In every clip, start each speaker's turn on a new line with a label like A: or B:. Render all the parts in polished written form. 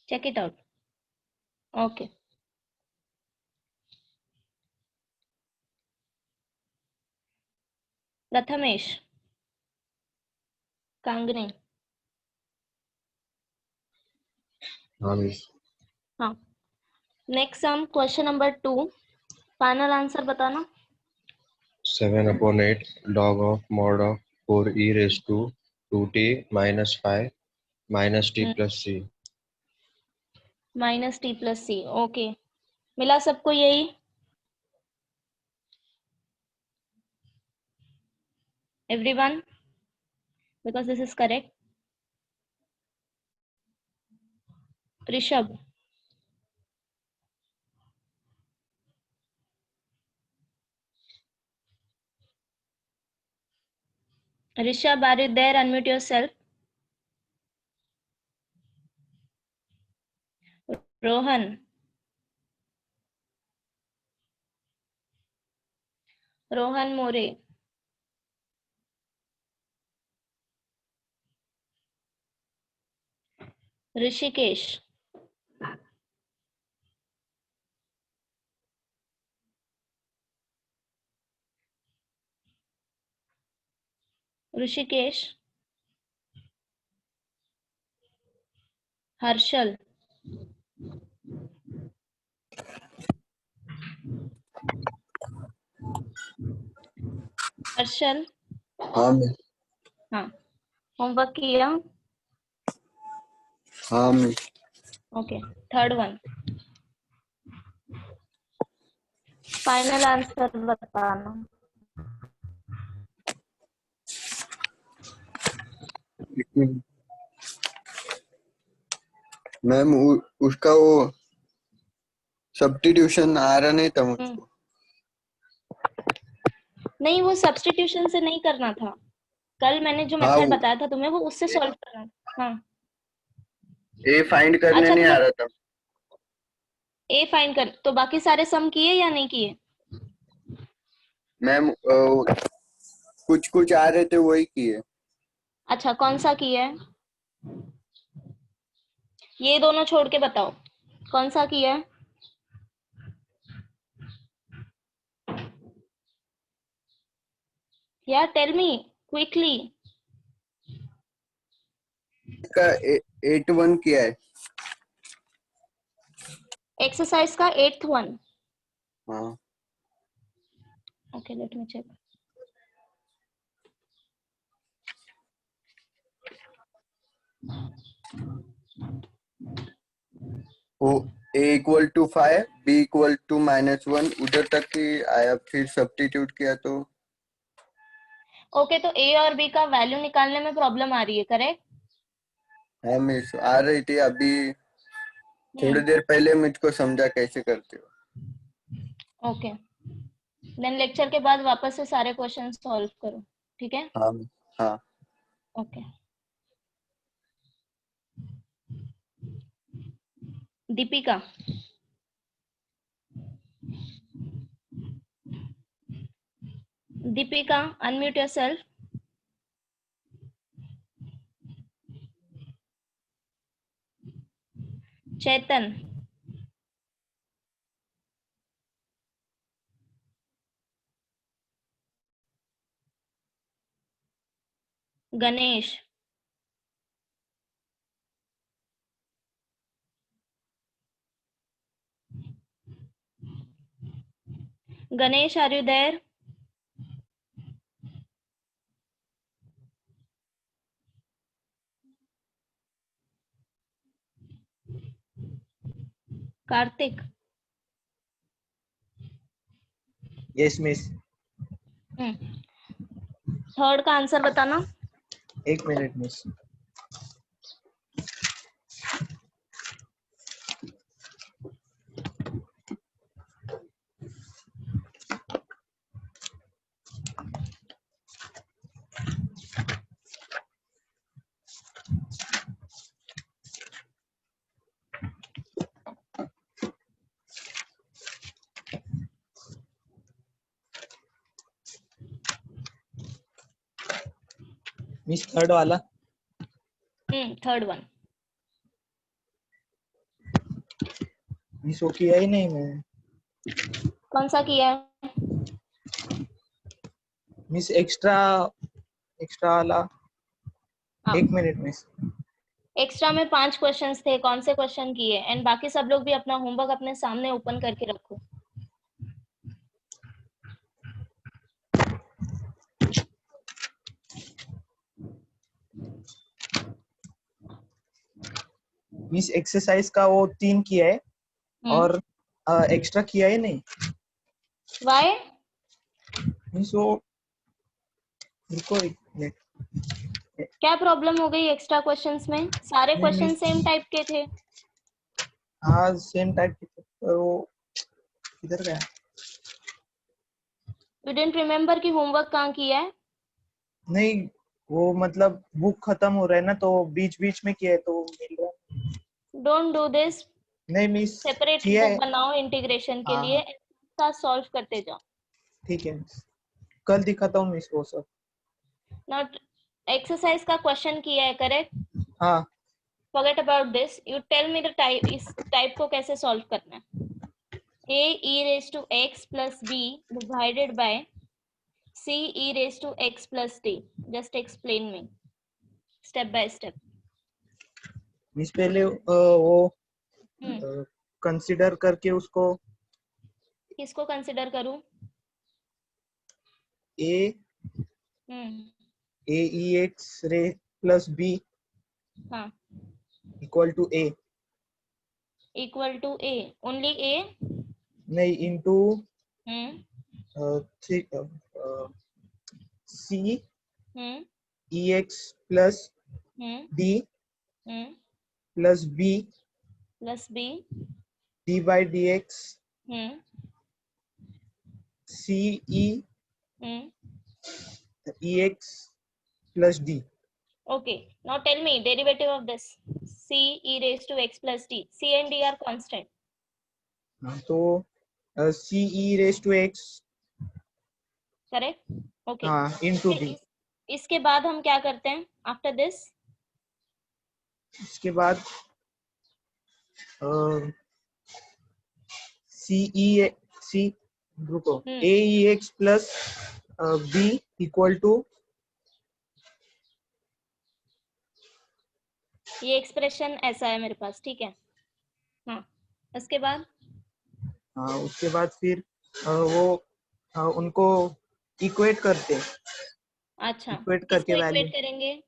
A: check it out. Okay. Prathamesh Kangane.
B: हाँ miss.
A: हाँ, next some question number 2, final answer बताना।
B: 7/8 log of mod of 4e raised to 2t minus 5 minus t plus c.
A: Minus t plus C. Okay, मिला सबको यही? Everyone, because this is correct. Rishabh, Rishabh, are you there? Unmute yourself. Rohan, Rohan More, Rishikesh, Rishikesh, Harshal, Harshal.
C: हाँ miss.
A: हाँ, homework किया?
C: हाँ miss.
A: Okay, third one, final answer बताना।
C: Ma'am उसका वो सब्स्टिट्यूशन आ रहा नहीं था मुझको।
A: नहीं, वो सब्स्टिट्यूशन से नहीं करना था। कल मैंने जो
C: हाँ,
A: मेथड बताया था तुम्हें, वो उससे सॉल्व करना था। हाँ,
C: ए फाइंड करने
A: अच्छा,
C: नहीं आ
A: तुम्हें
C: रहा था।
A: ए फाइंड कर, तो बाकी सारे सम किए या नहीं किए?
C: मैम कुछ कुछ आ रहे थे वही किए।
A: अच्छा, कौन सा किया है? ये दोनों छोड़ के बताओ, कौन सा किया है? यार टेल मी क्विकली।
C: का 8-1 किया है।
A: एक्सरसाइज का 8th वन।
C: हाँ
A: ओके, लेट मी चेक।
C: वो a equal to 5 b equal to -1 उधर तक ही आया, फिर सब्स्टिट्यूट किया तो।
A: ओके, तो ए और बी का वैल्यू निकालने में प्रॉब्लम आ रही है, करेक्ट?
C: हाँ मिस, आ रही थी अभी थोड़ी देर पहले। मुझको समझा कैसे करते हो।
A: ओके, देन लेक्चर के बाद वापस से सारे क्वेश्चन सॉल्व करो, ठीक है?
C: हाँ हाँ।
A: Okay, Deepika, Deepika, unmute yourself. Chetan, Ganesh, Ganesh, are you there? Kartik,
D: yes miss.
A: Third का आंसर बताना।
D: 1 मिनट मिस। मिस थर्ड वाला।
A: थर्ड वन,
D: मिस वो किया ही नहीं मैं।
A: कौन सा किया है?
D: मिस एक्स्ट्रा एक्स्ट्रा वाला।
A: हाँ,
D: 1 मिनट मिस।
A: एक्स्ट्रा में 5 क्वेश्चंस थे, कौन से क्वेश्चन किए? एंड बाकी सब लोग भी अपना होमवर्क अपने सामने ओपन करके रखो।
D: मिस एक्सरसाइज का वो 3 किया है और एक्स्ट्रा किया ही नहीं।
A: वाई?
D: मिस वो रुको 1 मिनट।
A: क्या प्रॉब्लम हो गई एक्स्ट्रा क्वेश्चंस में? सारे
D: नहीं,
A: क्वेश्चन
D: मिस।
A: सेम टाइप के थे।
D: हाँ सेम टाइप की पर वो किधर गया?
A: यू डिडंट रिमेम्बर कि होमवर्क कहाँ किया है?
D: नहीं वो मतलब बुक खत्म हो रहा है ना, तो बीच बीच में किया है तो मिल रहा है।
A: Don't do this.
D: नहीं मिस
A: सेपरेट
D: किया
A: बुक
D: है।
A: बनाओ इंटीग्रेशन के
D: हाँ
A: लिए,
D: हाँ
A: साथ सॉल्व करते जाओ।
D: ठीक है मिस, कल दिखाता हूँ मिस वो सब।
A: नॉट एक्सरसाइज का क्वेश्चन किया है, करेक्ट?
D: हाँ
A: forget about this, you tell me the type, इस टाइप को कैसे सॉल्व करना है। a e raised to x plus b divided by c e raised to x plus t. Just explain me step by step.
D: Miss पहले वो
A: हम्म
D: consider करके उसको
A: किसको कंसिडर करूं?
D: a
A: hmm
D: a e x raise plus b
A: हाँ,
D: equal to a,
A: equal to a, only a?
D: नहीं into
A: hmm
D: c
A: hmm
D: e x plus
A: hmm
D: d
A: hmm
D: plus b
A: plus b
D: d by dx
A: hmm
D: c e
A: hmm
D: ex plus d।
A: Okay, now tell me derivative of this. C e raised to x plus t. C and d are constant.
D: तो c e raised to x
A: Correct? Okay.
D: हाँ into
A: फिर
D: d।
A: इसके बाद हम क्या करते हैं? After this,
D: इसके बाद c e c रुको a e x plus b equal to
A: ये एक्सप्रेशन ऐसा है मेरे पास, ठीक है? हाँ, उसके बाद
D: उसके बाद फिर वो उनको इक्वेट करते हैं,
A: अच्छा,
D: इक्वेट
A: किसको
D: करके वैल्यू
A: इक्वेट करेंगे?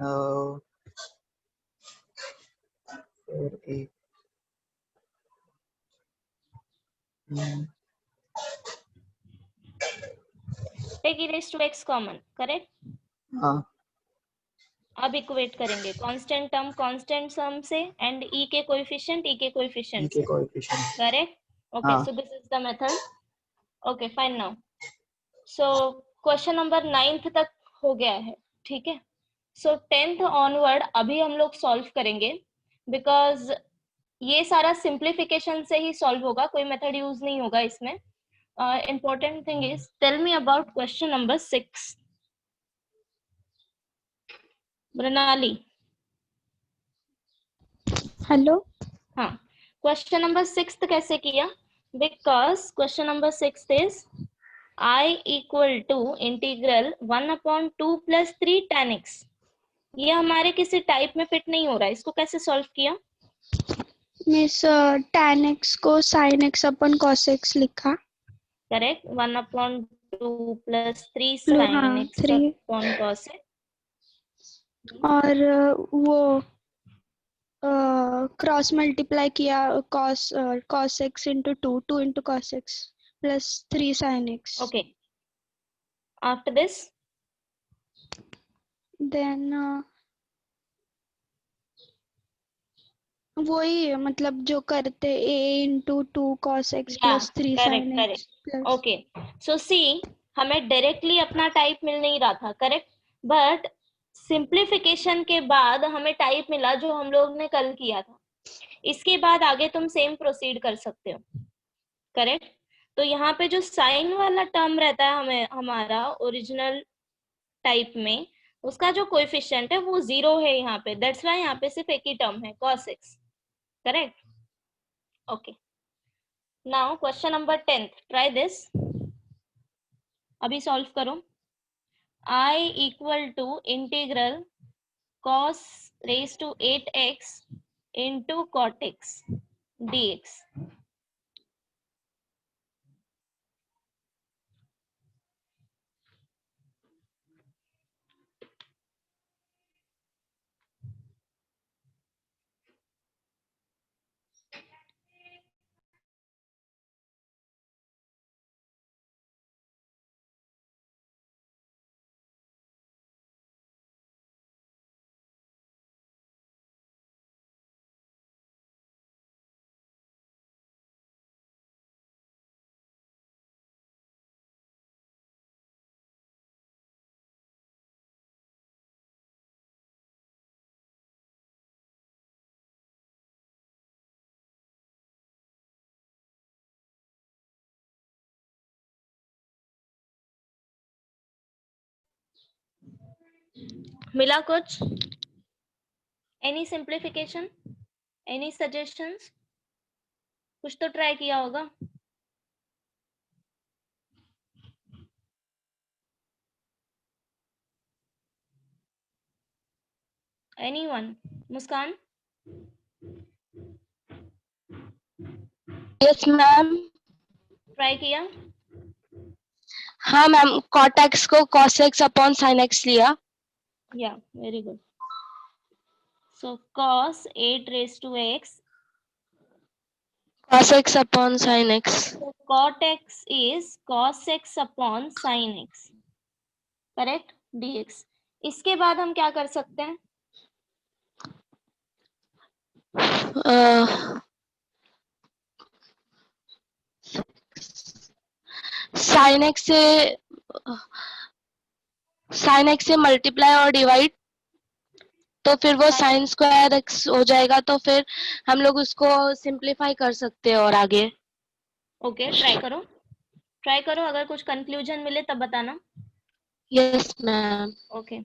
D: और a
A: take e raised to x कॉमन, करेक्ट?
D: हाँ
A: अब इक्वेट करेंगे कांस्टेंट टर्म कांस्टेंट सम से एंड e के कोएफिशिएंट e के कोएफिशिएंट
D: के
A: से,
D: कोएफिशिएंट।
A: करेक्ट? ओके,
D: हाँ
A: so this is the method. Okay, fine. Now so question number 9th तक हो गया है, ठीक है? सो 10th ऑनवर्ड अभी हम लोग सॉल्व करेंगे, बिकॉज ये सारा सिंप्लीफिकेशन से ही सॉल्व होगा, कोई मेथड यूज नहीं होगा इसमें. Important thing is, tell me about question number 6. Mrinali.
E: Hello.
A: हाँ, क्वेश्चन नंबर 6 कैसे किया? Because question number 6 is I equal to integral 1/2 + 3 tan x. ये हमारे किसी टाइप में फिट नहीं हो रहा है, इसको कैसे सॉल्व किया?
E: मिस tan x को sin x अपन cos x लिखा.
A: करेक्ट, 1/2 + 3
E: हाँ
A: sin x
E: 3
A: upon cos x.
E: और वो क्रॉस मल्टीप्लाई किया cos x into 2 into cos x plus 3 sin x.
A: Okay, after this
E: Then वही मतलब जो करते a into 2 cos x
A: या
E: plus 3
A: correct
E: sin
A: correct.
E: x plus.
A: Okay, so see, हमें directly अपना टाइप मिल नहीं रहा था, करेक्ट? बट सिंप्लीफिकेशन के बाद हमें टाइप मिला जो हम लोग ने कल किया था. इसके बाद आगे तुम सेम प्रोसीड कर सकते हो, करेक्ट? तो यहाँ पे जो साइन वाला टर्म रहता है हमें हमारा ओरिजिनल टाइप में, उसका जो कोएफिशिएंट है वो 0 है यहाँ पे, दैट्स व्हाई यहाँ पे सिर्फ एक ही टर्म है cos x, correct? Okay, now question number 10, try this, अभी सॉल्व करो। I equal to integral cos raised to 8x into cot x dx। मिला कुछ? Any simplification, any suggestions? कुछ तो ट्राई किया होगा। Anyone? Muskan?
F: Yes ma'am.
A: Try किया?
F: हाँ मैम, cot x को cos x upon sin x लिया।
A: या very good. So cos 8 raised to x,
F: cos x upon sin x।
A: so cot x is cos x upon sin x, correct? dx। इसके बाद हम क्या कर सकते हैं?
F: sin x से मल्टीप्लाई और डिवाइड, तो फिर वो sin स्क्वायर x हो जाएगा, तो फिर हम लोग उसको सिंप्लीफाई कर सकते हैं और आगे।
A: ओके, ट्राई करो, ट्राई करो, अगर कुछ कंक्लूजन मिले तब बताना।
F: Yes ma'am.
A: ओके,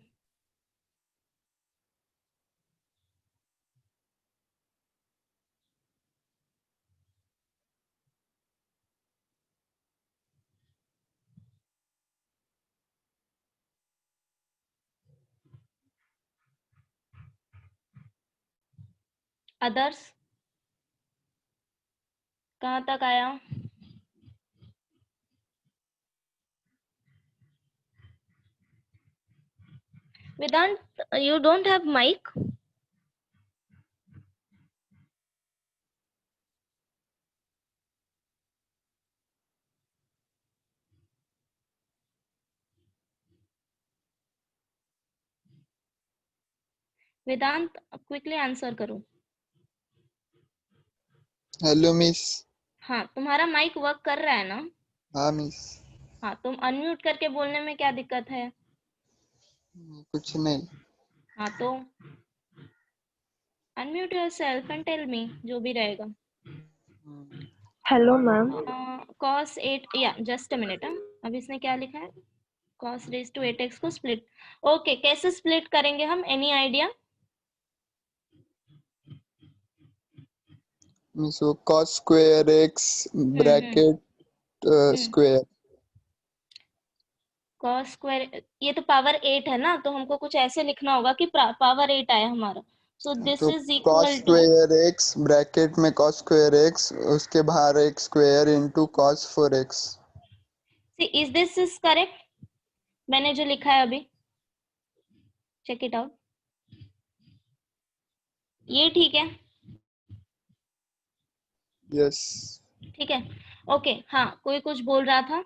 A: अदर्स कहाँ तक आया? Vedant, you don't have mic? Vedant, quickly answer करो।
G: Hello miss.
A: हाँ, तुम्हारा माइक वर्क कर रहा है ना?
G: हाँ मिस।
A: हाँ, तुम अनम्यूट करके बोलने में क्या दिक्कत है?
G: कुछ नहीं।
A: हाँ तो unmute yourself and tell me, जो भी रहेगा।
H: Hello ma'am.
A: cos 8, या जस्ट अ मिनट। अब इसने क्या लिखा है? cos raised to 8x को स्प्लिट। ओके, कैसे स्प्लिट करेंगे हम? Any idea?
G: मिस वो cos square x bracket square.
A: cos square, ये तो पावर 8 है ना, तो हमको कुछ ऐसे लिखना होगा कि पावर 8 आया हमारा। सो दिस
G: तो
A: is
G: cos
A: equal to,
G: square x bracket में cos स्क्वायर x उसके बाहर x square into cos 4x।
A: Is this is correct? मैंने जो लिखा है अभी, चेक इट आउट। ये ठीक है?
G: यस।
A: ठीक है, ओके। हाँ, कोई कुछ बोल रहा था?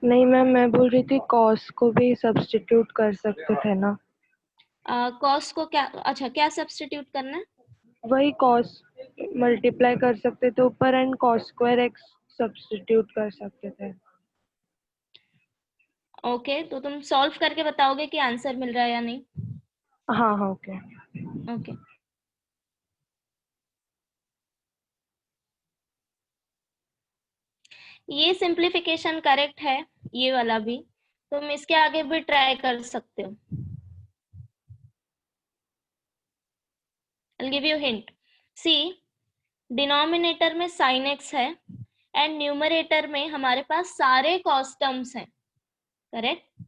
H: नहीं मैम, मैं बोल रही थी कॉस को भी सब्स्टिट्यूट कर सकते थे ना।
A: कॉस को क्या? अच्छा, क्या सब्स्टिट्यूट करना है?
H: वही कॉस मल्टीप्लाई कर सकते थे ऊपर and cos square x substitute कर सकते थे।
A: ओके, तो तुम सॉल्व करके बताओगे कि आंसर मिल रहा है या नहीं?
H: हाँ हाँ ओके।
A: ओके, ये सिंप्लीफिकेशन करेक्ट है, ये वाला भी, तुम इसके आगे भी ट्राई कर सकते हो। I'll give you hint. See, denominator में sin x है एंड न्यूमरेटर में हमारे पास सारे कॉस टर्म्स हैं, करेक्ट?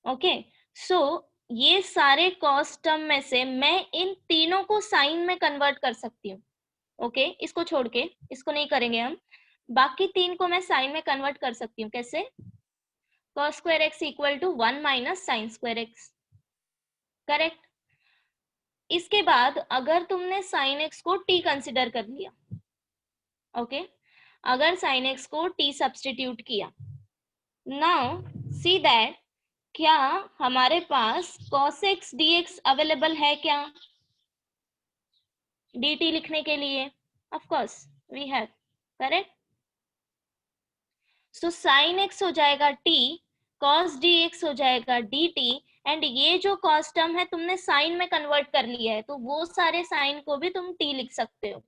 A: ओके, सो ये सारे कॉस टर्म में से मैं इन तीनों को साइन में कन्वर्ट कर सकती हूँ। ओके, इसको छोड़ के, इसको नहीं करेंगे हम, बाकी तीन को मैं साइन में कन्वर्ट कर सकती हूँ। कैसे? cos square x equal to 1 minus sine square x, correct? इसके बाद अगर तुमने साइन एक्स को t कंसिडर कर लिया, ओके, अगर साइन एक्स को t सब्स्टिट्यूट किया, नाउ सी दैट क्या हमारे पास cos x dx अवेलेबल है क्या dt लिखने के लिए? Of course we have, correct? So sine x हो जाएगा t, cos dx हो जाएगा dt, एंड ये जो cos टर्म है तुमने साइन में कन्वर्ट कर लिया है, तो वो सारे साइन को भी तुम t लिख सकते हो।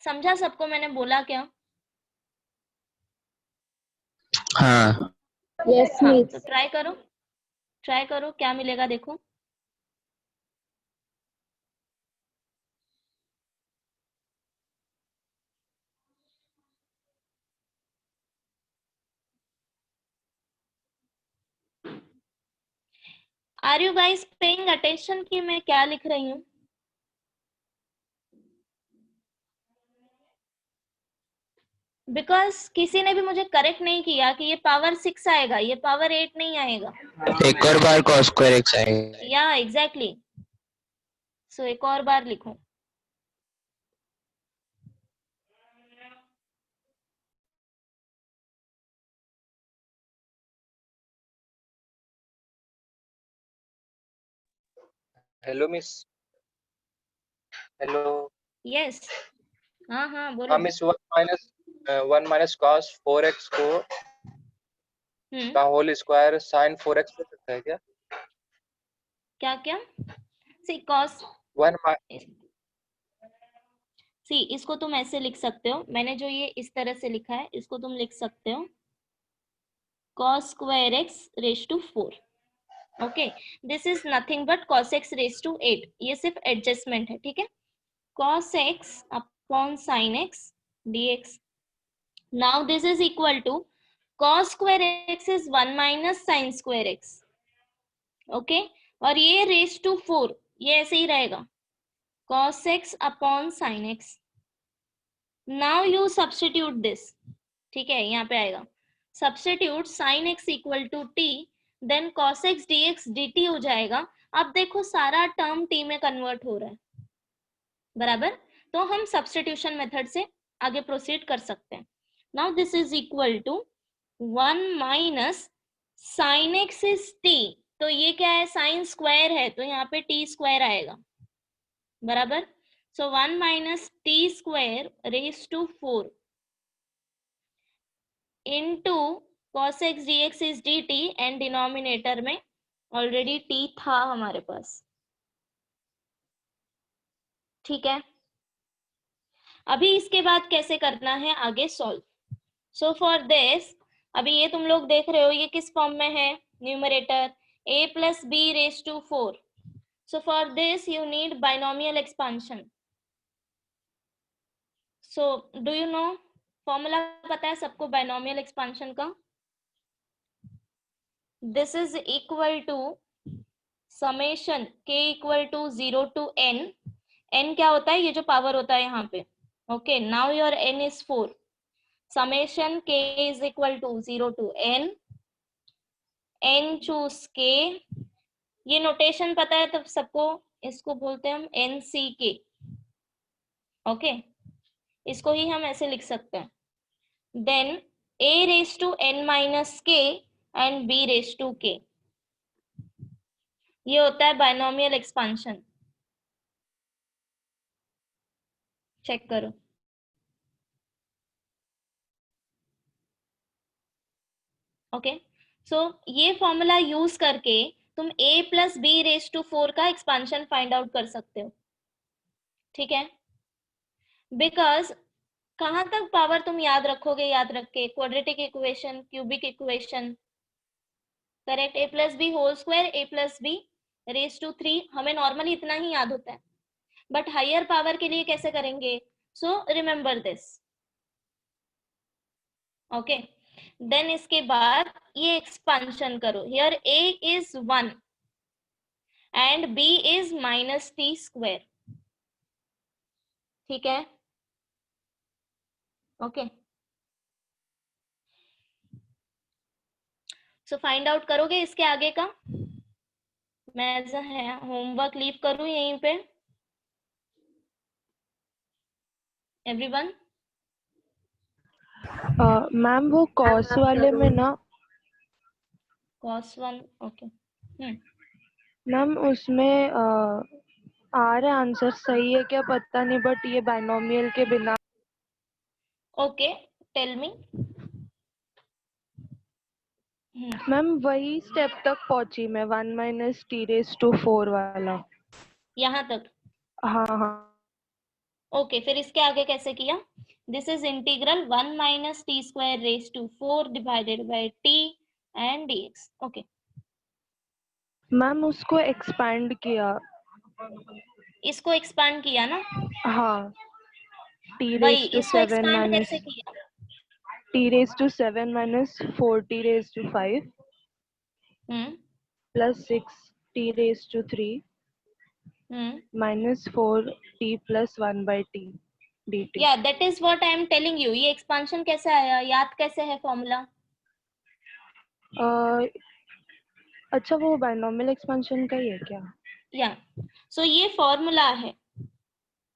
A: समझा सबको मैंने बोला क्या?
B: हाँ।
F: यस
A: हाँ,
F: मिस।
A: तो ट्राई करो क्या मिलेगा, देखो। Are you guys paying attention कि मैं क्या लिख रही हूँ? बिकॉज किसी ने भी मुझे करेक्ट नहीं किया कि ये पावर 6 आएगा, ये पावर 8 नहीं आएगा।
B: एक और बार cos square x आएगा।
A: या एग्जैक्टली, सो एक और बार लिखो।
I: Hello miss. हेलो।
A: यस, हाँ हाँ बोलो।
I: हाँ मिस, 1 माइनस cos 4x को का होल स्क्वायर sin 4x ले सकता है क्या?
A: क्या क्या? सी cos,
I: 1
A: सी इसको तुम ऐसे लिख सकते हो, मैंने जो ये इस तरह से लिखा है इसको तुम लिख सकते हो cos square x raised to 4। Okay, this is nothing but cos x raised to 8, ये सिर्फ एडजस्टमेंट है, ठीक है? cos x upon sin x dx, now this is equal to cos square x is 1 minus sin square x, okay, और ये raised to 4, ये ऐसे ही रहेगा cos x upon sin x। now you substitute this, ठीक है, यहाँ पे आएगा substitute sin x equal to t, then cos x dx dt हो जाएगा। अब देखो सारा टर्म t में कन्वर्ट हो रहा है, बराबर? तो हम सब्स्टिट्यूशन मेथड से आगे प्रोसीड कर सकते हैं। Now this is equal to 1 minus sin x is t, तो ये क्या है, साइन स्क्वायर है तो यहाँ पे t स्क्वायर आएगा, बराबर? So 1 minus t square raise to 4 into cos x dx is dt, and denominator में ऑलरेडी t था हमारे पास, ठीक है? अभी इसके बाद कैसे करना है आगे सॉल्व? सो फॉर दिस, अभी ये तुम लोग देख रहे हो ये किस फॉर्म में है, numerator a plus b raised to 4। so for this you need binomial expansion। so do you know formula पता है सबको बाइनोमियल एक्सपांशन का? This is equal to summation k equal to 0 to n, n क्या होता है, ये जो power होता है यहाँ पे, okay, now your n is 4, summation k is equal to 0 to n, n choose k, ये नोटेशन पता है तो सबको, इसको बोलते हैं हम nck, ओके, इसको ही हम ऐसे लिख सकते हैं, then a raise to n minus k and b raise to k, ये होता है बाइनोमियल एक्सपांशन। चेक करो, ओके, सो ये फॉर्मूला यूज करके तुम a plus B raise to 4 का एक्सपांशन फाइंड आउट कर सकते हो, ठीक है? बिकॉज कहाँ तक पावर तुम याद रखोगे? याद रख के quadratic equation, cubic equation, correct. a plus b whole square, a plus B raise to 3, हमें नॉर्मली इतना ही याद होता है, बट हायर पावर के लिए कैसे करेंगे? So remember this, okay. Then इसके बाद ये एक्सपांशन करो, here a is 1 and b is minus t square, ठीक है, ओके। सो फाइंड आउट करोगे इसके आगे का? मैं एज होमवर्क लीव करूं यहीं पे एवरीवन?
H: मैम वो कॉस वाले में ना
A: cos 1, ओके।
H: मैम उसमें आ रहा आंसर सही है क्या पता नहीं, बट ये बाइनोमियल के बिना।
A: Okay, tell me.
H: मैम वही स्टेप तक पहुंची मैं, 1 माइनस टी रेज टू 4 वाला।
A: यहाँ तक?
H: हाँ हाँ।
A: ओके, फिर इसके आगे कैसे किया? This is integral 1 minus t square raise to 4 divided by t and dx, okay.
H: Ma'am उसको एक्सपैंड किया।
A: इसको एक्सपांड किया ना?
H: हाँ, टी
A: वही,
H: रेज टू
A: इसको
H: 7
A: एक्सपांड
H: माइनस
A: कैसे किया?
H: T raise to 7 minus 4 t raise to 5 plus 6 t raise to 3 minus 4 t plus 1 by t dt।
A: या that is what I am telling you. ये एक्सपांशन कैसे आया? याद कैसे है फॉर्मूला?
H: अच्छा, वो बाइनोमियल एक्सपेंशन का ही है क्या?
A: या सो ये फॉर्मूला है,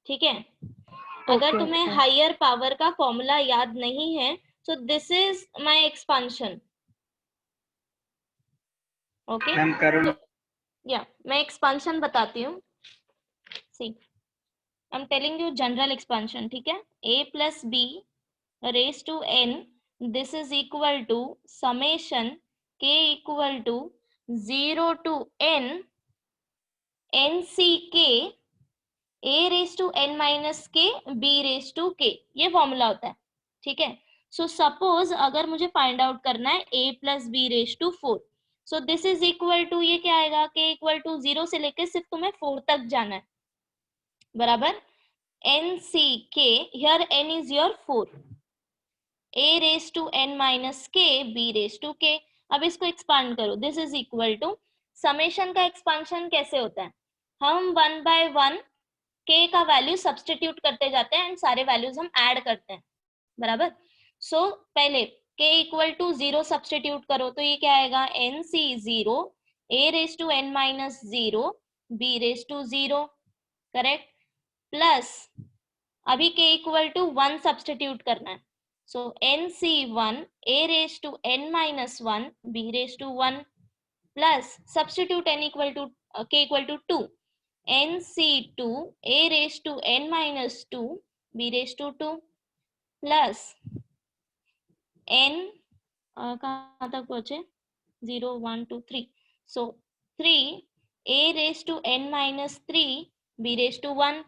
A: ठीक है। अगर तुम्हें हायर पावर का फॉर्मूला याद नहीं है, so this is my expansion, okay. या मैं एक्सपांशन बताती हूँ, see I am telling you general expansion, ठीक है। a plus B raise to n, this is equal to summation k equal to 0 to n nck a raise to n minus k b raise to k, ये formula होता है, ठीक है। So suppose अगर मुझे find out करना है a plus B raise to 4, so this is equal to, ये क्या आएगा, k इक्वल टू 0 से लेकर सिर्फ तुम्हें 4 तक जाना है, बराबर। nck, here n is your 4, a raise to n minus k b raise to k। अब इसको एक्सपांड करो, this is equal to, summation का एक्सपांशन कैसे होता है? हम 1 बाय 1 k का वैल्यू सब्सटीट्यूट करते जाते हैं एंड सारे वैल्यूज हम ऐड करते हैं, बराबर। सो पहले k इक्वल टू 0 सब्सटीट्यूट करो, तो ये क्या आएगा, nc 0 a raise to n minus 0 b raise to 0, correct, plus अभी k इक्वल टू 1 सब्सटीट्यूट करना है, so nc1 a raise to n minus 1 b raise to 1, plus substitute n equal to k equal to 2, nc2 a raise to n minus 2 b raise to 2, plus n कहाँ तक पहुंचे, 0 1 2 3, so 3 a raise to n minus 3 b raise to 1,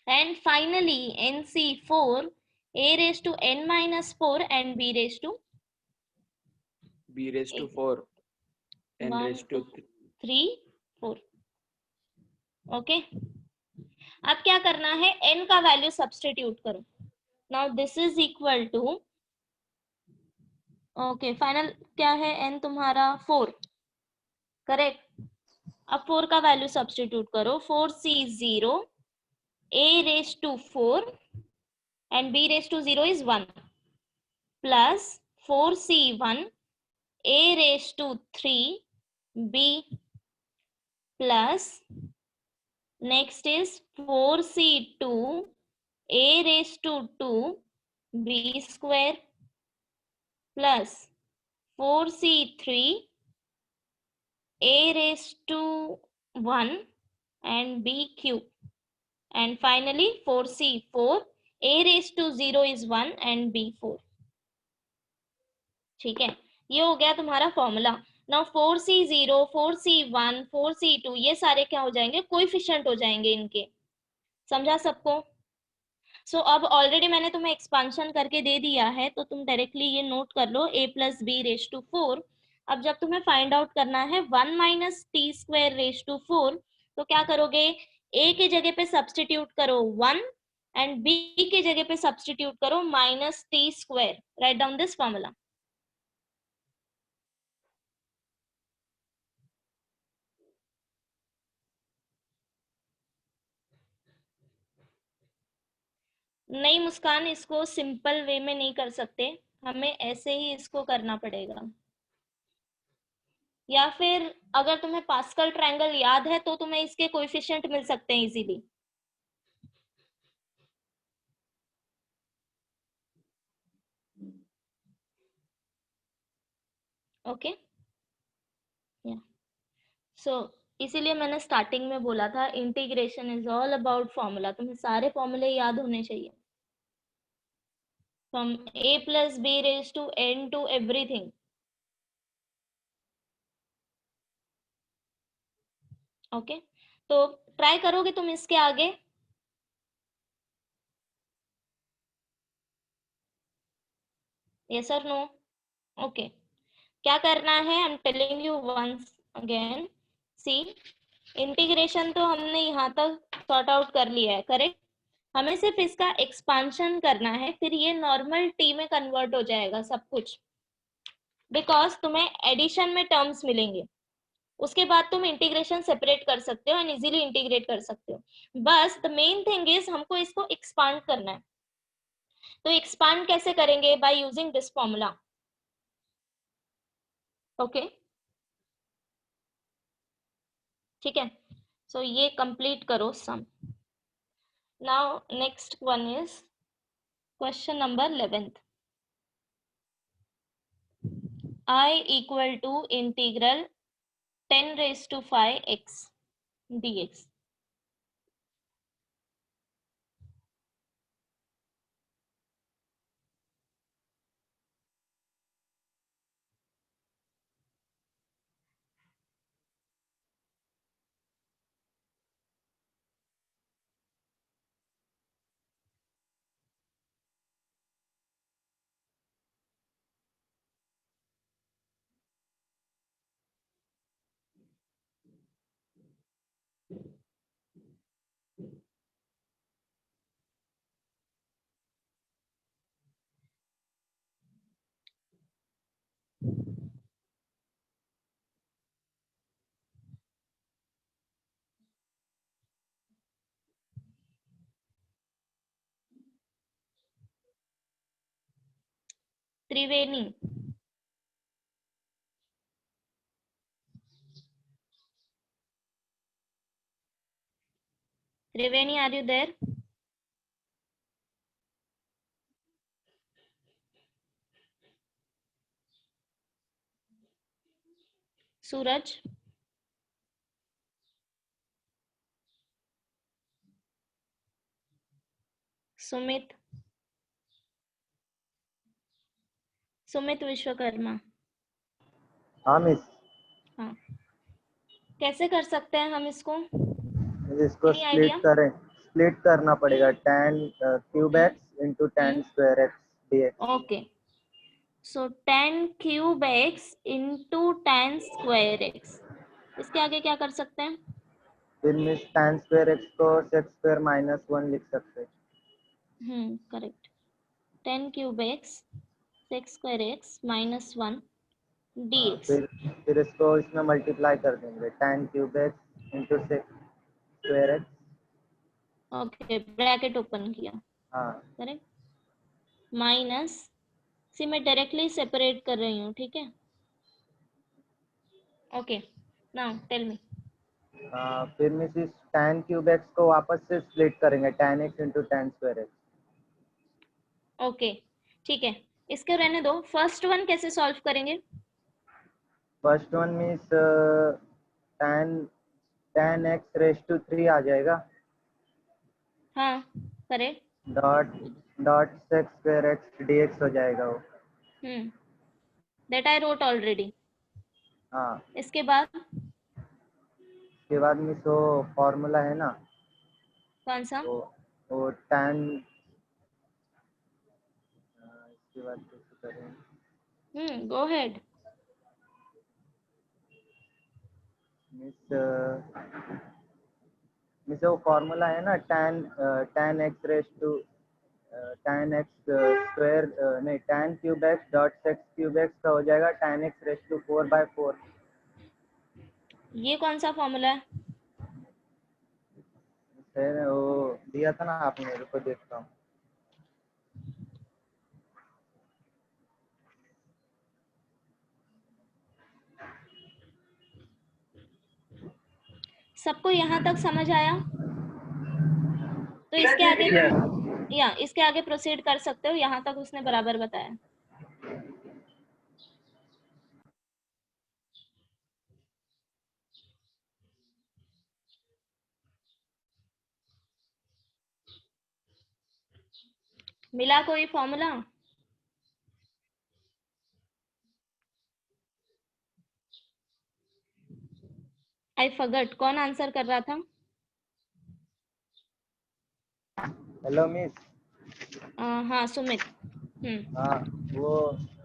A: and finally nc4 a raised to n minus 4 and b raised to
J: 4 n
A: 1
J: raised to
A: 3 4, okay. अब क्या करना है, n का value substitute करो, now this is equal to, okay, final क्या है n तुम्हारा 4, correct. अब 4 का वैल्यू सब्स्टिट्यूट करो, 4c0 a raised to 4 and b raised to 0 is 1, plus 4c1 a raised to 3 b, plus next is 4c2 a raised to 2 b square, plus 4c3 a raised to 1 and b cube, and finally 4c4 a raised to 0 is 1 and b 4, ठीक है। ये हो गया तुम्हारा formula. Now 4c0 4c1 4c2 ये सारे क्या हो जाएंगे, कोएफिशिएंट हो जाएंगे इनके, समझा सबको? सो अब ऑलरेडी मैंने तुम्हें एक्सपांशन करके दे दिया है, तो तुम डायरेक्टली ये नोट कर लो a plus B raise to 4। अब जब तुम्हें फाइंड आउट करना है 1 minus t square raise to 4, तो क्या करोगे, a के जगह पे सब्सटीट्यूट करो 1 एंड b के जगह पे सब्सटीट्यूट करो minus t square. Write down this formula. नहीं मुस्कान, इसको सिंपल वे में नहीं कर सकते, हमें ऐसे ही इसको करना पड़ेगा। या फिर अगर तुम्हें पास्कल ट्रायंगल याद है तो तुम्हें इसके कोएफिशिएंट मिल सकते हैं इजीली। ओके, सो इसीलिए मैंने स्टार्टिंग में बोला था integration is all about formula. तुम्हें सारे फॉर्मूले याद होने चाहिए, from a plus B raise to n to everything. Okay, तो ट्राई करोगे तुम इसके आगे? यस और नो? ओके, क्या करना है, I am telling you once again. See, integration तो हमने यहाँ तक सॉर्ट आउट कर लिया है, करेक्ट? हमें सिर्फ इसका एक्सपांशन करना है, फिर ये नॉर्मल टी में कन्वर्ट हो जाएगा सब कुछ, बिकॉज तुम्हें एडिशन में टर्म्स मिलेंगे। उसके बाद तुम इंटीग्रेशन सेपरेट कर सकते हो एंड इजीली इंटीग्रेट कर सकते हो। बस द मेन थिंग इज हमको इसको एक्सपांड करना है। तो एक्सपांड कैसे करेंगे? By using this formula. Okay, ठीक है, सो ये कंप्लीट करो sum. Now next one is question number 11th। I equal to integral 10 raised to 5x dx. Triveni, Triveni, are you there? Suraj, Sumit, Sumit Vishwakarma.
K: हाँ मिस,
A: हाँ, कैसे कर सकते हैं हम इसको?
K: इसको
A: Any idea?
K: स्प्लिट करना पड़ेगा, tan cube x into tan square x dx।
A: Okay, so tan cube x into tan square x, इसके आगे क्या कर सकते हैं?
K: फिर मिस tan स्क्वायर एक्स को sec स्क्वायर माइनस 1 लिख सकते हैं।
A: Correct, tan cube x sec square x minus 1 dx।
K: फिर इसको इसमें मल्टीप्लाई कर देंगे, tan cube x into sec square x.
A: Okay, bracket open किया,
K: हाँ
A: करेक्ट, माइनस, सी मैं डायरेक्टली सेपरेट कर रही हूँ, ठीक है? Okay, now tell me.
K: फिर मिस इस tan क्यूब एक्स को वापस से स्प्लिट करेंगे, tan x into tan square x.
A: Okay, ठीक है, इसके रहने दो। फर्स्ट वन कैसे सॉल्व करेंगे?
K: First one means tan x raise to 3 आ जाएगा,
A: हाँ correct,
K: dot sec square x dx हो जाएगा वो।
A: That I wrote already.
K: हाँ,
A: इसके बाद
K: मिस वो फॉर्मूला है ना,
A: कौन सा?
K: वो tan उसके बाद कैसे करें?
A: Go ahead.
K: मिस वो फॉर्मूला है ना tan x raise to tan x square नहीं tan cube x dot sec cube x का हो जाएगा tan x रेस टू 4/4।
A: ये कौन सा फॉर्मूला है?
K: वो दिया था ना आपने, मेरे को देखता हूँ।
A: सबको यहाँ तक समझ आया? तो इसके आगे इसके आगे प्रोसीड कर सकते हो, यहाँ तक उसने बराबर बताया। मिला कोई फॉर्मूला? आई फॉरगॉट, कौन आंसर कर रहा था?
K: Hello miss.
A: हाँ सुमित।
K: हाँ, वो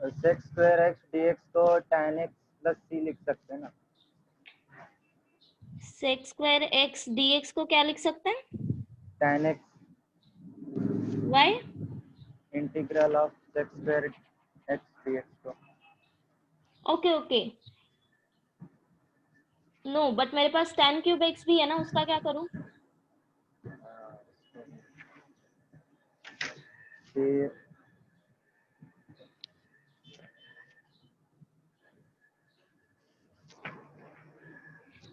K: सेक्स स्क्वायर एक्स dx को tan x प्लस c लिख सकते हैं ना?
A: सेक्स स्क्वायर एक्स dx को क्या लिख सकते हैं?
K: tan x
A: why?
K: Integral of sec square x dx को।
A: ओके। नो बट मेरे पास tan क्यूब x भी है ना, उसका क्या करूं?
K: फिर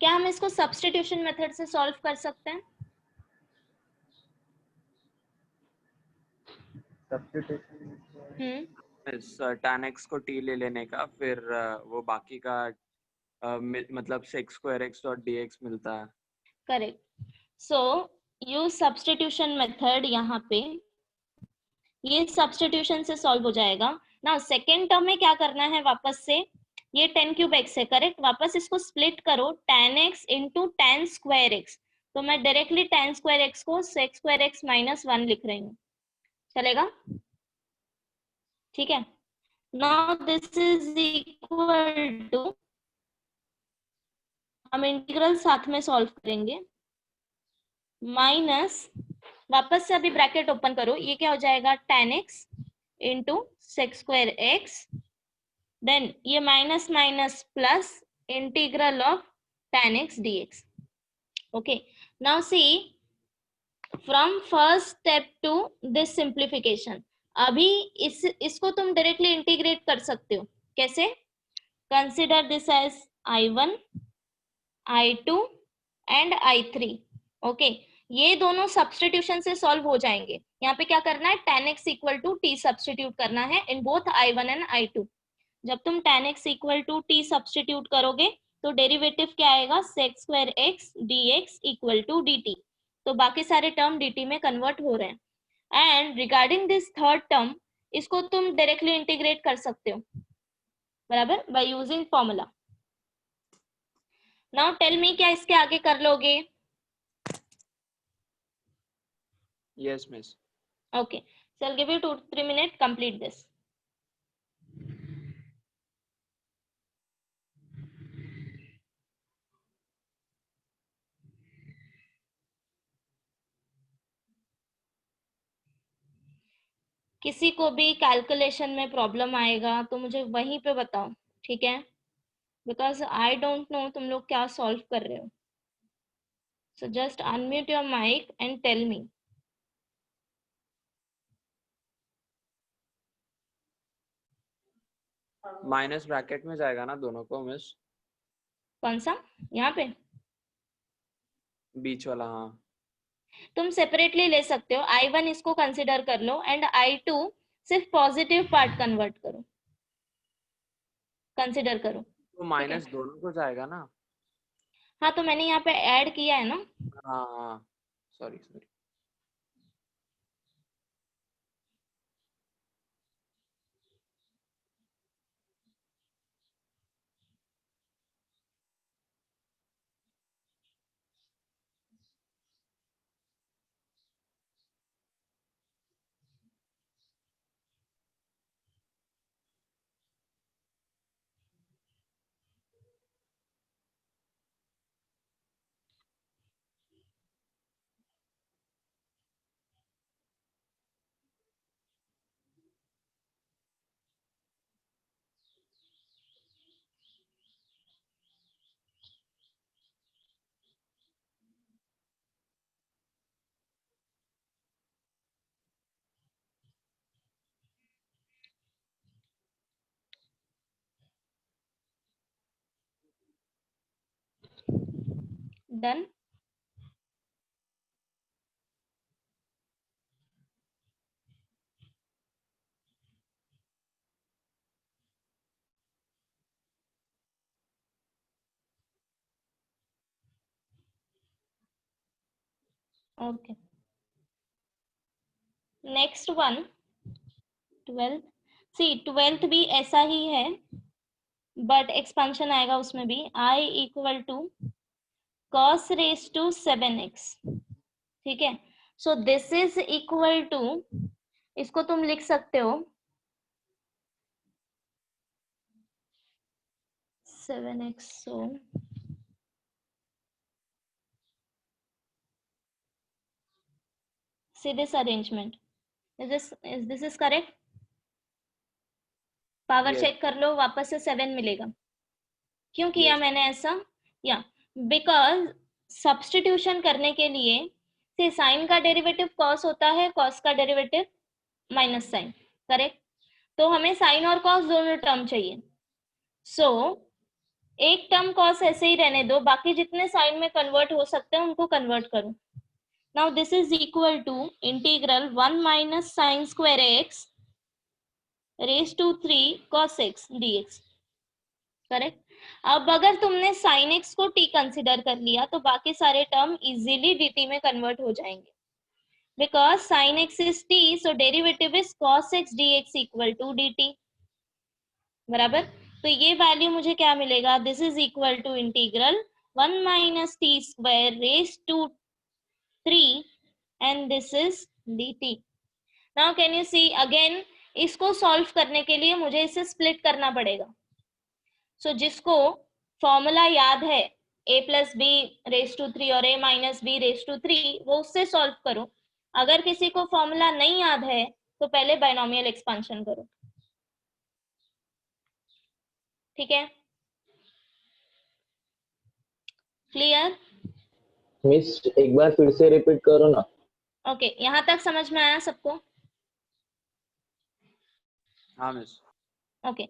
A: क्या हम इसको सब्स्टिट्यूशन मेथड से सॉल्व कर सकते हैं?
K: सब्स्टिट्यूशन
J: tan x को t ले लेने का, फिर वो बाकी का मतलब sex square x dot dx मिलता है।
A: करेक्ट। सो यूज सब्स्टिट्यूशन मेथड। यहाँ पे ये सब्स्टिट्यूशन से सॉल्व हो जाएगा ना। सेकेंड टर्म में क्या करना है, वापस से ये tan क्यूब x है, करेक्ट। वापस इसको स्प्लिट करो tan x into tan square x। तो मैं डायरेक्टली tan स्क्वायर x को सेक्स स्क्वायर x माइनस 1 लिख रही हूँ, चलेगा? ठीक है। Now this is equal to, हम इंटीग्रल साथ में सॉल्व करेंगे, माइनस, वापस से अभी ब्रैकेट ओपन करो, ये क्या हो जाएगा tan x into sec square x, then ये minus minus plus integral of tan x dx। Okay, now see from first step to this simplification. अभी इसको तुम डायरेक्टली इंटीग्रेट कर सकते हो। कैसे? Consider this as I1, I2 and I3। Okay, ये दोनों सब्स्टिट्यूशन से सॉल्व हो जाएंगे। यहाँ पे क्या करना है, tan x equal to t substitute करना है in both I1 and I2। जब तुम tan x equal to t substitute करोगे तो डेरिवेटिव क्या आएगा, sec square x dx equal to dt। तो बाकी सारे टर्म dt में कन्वर्ट हो रहे हैं। And regarding this third term, इसको तुम डायरेक्टली इंटीग्रेट कर सकते हो, बराबर, by using formula. Now tell me, क्या इसके आगे कर लोगे?
J: Yes, miss.
A: Okay, so I'll give you 2-3 minutes, complete this. किसी को भी कैलकुलेशन में प्रॉब्लम आएगा तो मुझे वहीं पे बताओ, ठीक है? बिकॉज आई डोंट नो तुम लोग क्या सॉल्व कर रहे हो। So just unmute your mic and tell me.
J: Minus bracket में जाएगा ना दोनों को मिस?
A: कौन सा? यहाँ पे
J: बीच वाला, हाँ।
A: तुम सेपरेटली ले सकते हो। I1 इसको कंसिडर कर लो एंड I2 सिर्फ पॉजिटिव पार्ट कन्वर्ट करो, कंसिडर करो।
J: तो माइनस दोनों को जाएगा ना?
A: हाँ, तो मैंने यहाँ पे ऐड किया है ना।
J: हाँ, sorry.
A: Done. Okay, next one 12th। सी 12th भी ऐसा ही है बट एक्सपेंशन आएगा उसमें भी। I equal to cos raise to 7x, ठीक है। So this is equal to, इसको तुम लिख सकते हो 7x। सो see this arrangement, is this correct? Power
J: Yes.
A: Check कर लो, वापस से 7 मिलेगा। क्यों किया
J: Yes.
A: मैंने ऐसा? या बिकॉज सब्स्टिट्यूशन करने के लिए से साइन का डेरिवेटिव कॉस होता है, कॉस का डेरिवेटिव माइनस साइन, करेक्ट। तो हमें साइन और कॉस दोनों टर्म चाहिए। सो एक टर्म कॉस ऐसे ही रहने दो, बाकी जितने साइन में कन्वर्ट हो सकते हैं उनको कन्वर्ट करो। Now this is equal to integral 1 minus sine square x raise to 3 cos x dx, correct. अब अगर तुमने sin x को t कंसिडर कर लिया तो बाकी सारे टर्म इजीली dt में कन्वर्ट हो जाएंगे, because sin x is t, सो derivative is cos x dx equal to dt, बराबर। तो ये वैल्यू मुझे क्या मिलेगा? This is equal to integral 1 minus t square raise to 3 and this is dt। Now can you see again, इसको solve करने के लिए मुझे इसे स्प्लिट करना पड़ेगा। सो जिसको फॉर्मूला याद है a plus B raise to 3 और a minus b raise to 3, वो उससे सॉल्व करो। अगर किसी को फॉर्मूला नहीं याद है तो पहले बायनोमियल एक्सपेंशन करो, ठीक है। क्लियर?
L: मिस एक बार फिर से रिपीट करो ना।
A: ओके, यहाँ तक समझ में आया सबको?
J: हाँ मिस।
A: ओके,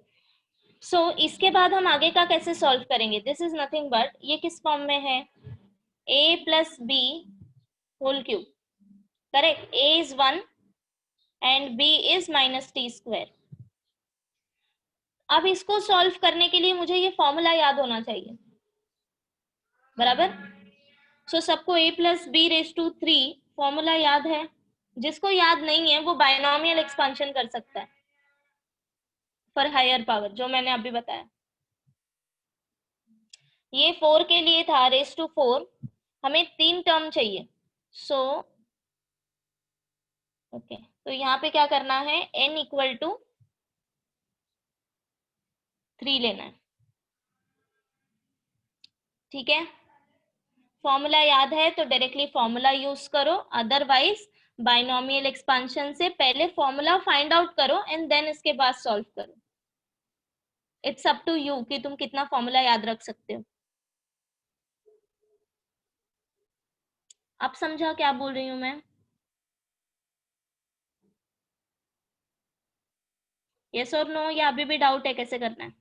A: सो इसके बाद हम आगे का कैसे सॉल्व करेंगे? दिस इज नथिंग बट, ये किस फॉर्म में है? a plus b whole cube, correct. a is 1 and b is minus t square. अब इसको सॉल्व करने के लिए मुझे ये फॉर्मूला याद होना चाहिए, बराबर। सो सबको a plus B raise to 3 formula याद है? जिसको याद नहीं है वो बायनोमियल एक्सपेंशन कर सकता है फॉर हायर पावर, जो मैंने अभी बताया। ये 4 के लिए था, रेज टू 4, हमें 3 टर्म चाहिए। सो ओके, तो यहाँ पे क्या करना है? n इक्वल टू 3 लेना है, ठीक है। फॉर्मूला याद है तो डायरेक्टली फॉर्मूला यूज करो, अदरवाइज बायनोमियल एक्सपेंशन से पहले फॉर्मूला फाइंड आउट करो एंड देन इसके बाद सॉल्व करो। इट्स अप टू यू कि तुम कितना फॉर्मूला याद रख सकते हो। अब समझा क्या बोल रही हूँ मैं? यस और नो, या अभी भी डाउट है कैसे करना है?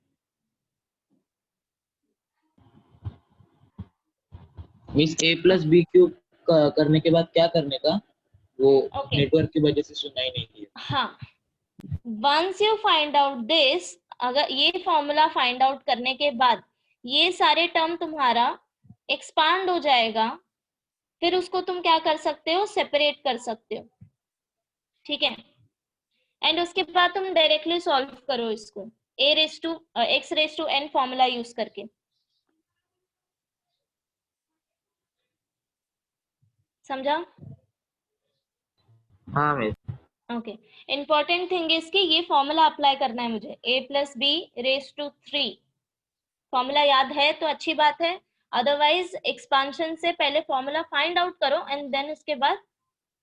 L: Miss a plus b cube करने के बाद क्या करने का? वो नेटवर्क की वजह से सुनाई नहीं दिया।
A: हाँ, once you find out this, अगर ये फॉर्मूला फाइंड आउट करने के बाद ये सारे टर्म तुम्हारा एक्सपांड हो जाएगा, फिर उसको तुम क्या कर सकते हो? सेपरेट कर सकते हो, ठीक है। एंड उसके बाद तुम डायरेक्टली सॉल्व करो इसको a raise to x raise to n formula use करके। समझा?
L: हाँ miss.
A: Okay, important thing is कि ये फॉर्मूला अप्लाई करना है मुझे। a plus B raise to 3 formula याद है तो अच्छी बात है, अदरवाइज एक्सपांशन से पहले फॉर्मूला फाइंड आउट करो एंड देन उसके बाद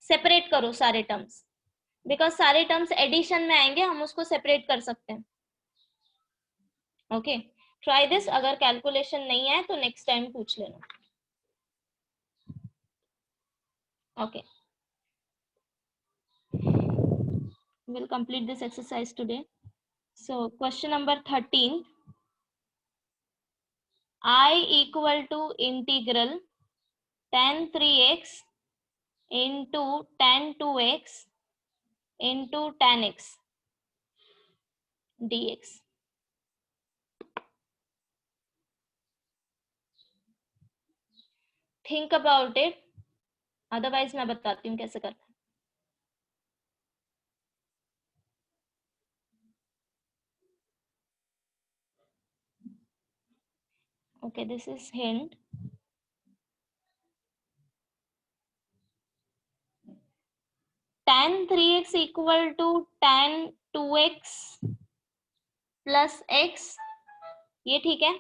A: सेपरेट करो सारे टर्म्स, बिकॉज सारे टर्म्स एडिशन में आएंगे, हम उसको सेपरेट कर सकते हैं। Okay, try this. अगर कैलकुलेशन नहीं आए तो नेक्स्ट टाइम पूछ लेना। Okay, we'll complete this exercise today. So question number 13, I equal to integral tan 3x into tan 2x into tan x dx. Think about it, otherwise मैं बताती हूँ कैसे करना है. Okay, this is hint. Tan 3x equal to tan 2x plus x, ये ठीक है.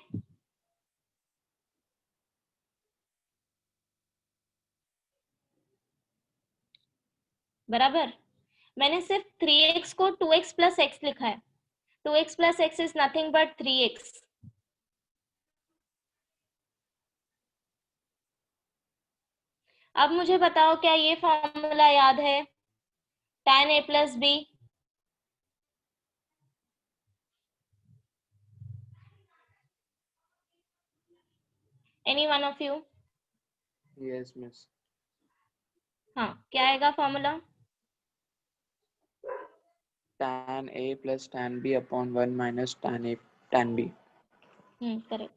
A: बराबर. मैंने सिर्फ 3x को 2x plus x लिखा है. 2x plus x is nothing but 3x. अब मुझे बताओ क्या ये फॉर्मूला याद है? tan a plus b. Any one of you?
J: Yes, miss.
A: हाँ, क्या आएगा formula?
J: Tan A plus tan B upon 1 minus tan A tan B.
A: Correct.